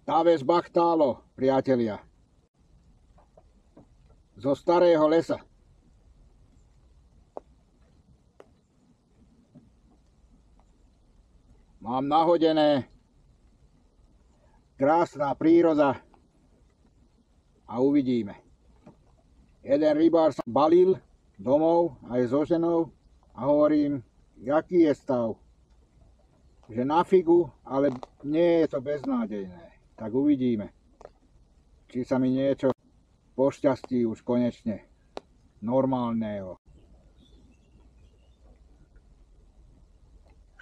Táves bachtálo, priatelia. Zo starého lesa. Mám nahodené. Krásna príroda. A uvidíme. Jeden rybár sa balil domov aj so ženou a hovorím, aký je stav. Že na figu, ale nie je to beznádejné. Tak uvidíme, či sa mi niečo pošťastí už konečne normálneho.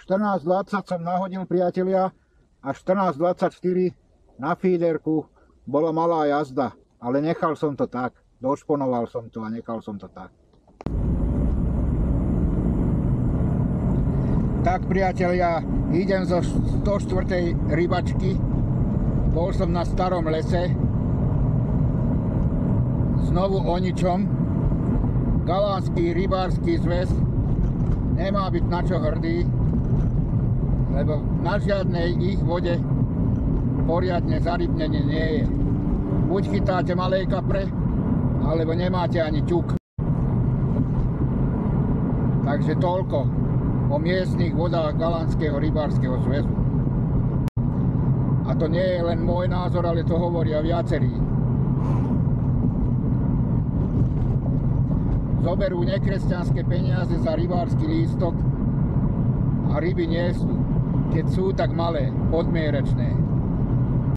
14:20 som nahodil, priatelia, a 14:24 na feederku bola malá jazda, ale nechal som to tak. Došponoval som to a nechal som to tak. Tak, priatelia, idem zo 104. rybačky. Bol som na starom lese. Znovu o ničom. Galanský rybársky zväz nemá byť na čo hrdý, lebo na žiadnej ich vode poriadne zarybnenie nie je. Buď chytáte malej kapre, alebo nemáte ani ťuk. Takže toľko o miestnych vodách Galanského rybárskeho zväzu. A to nie je len môj názor, ale to hovoria viacerí. Zoberú nekresťanské peniaze za rybársky lístok a ryby nie sú, keď sú tak malé, podmieračné.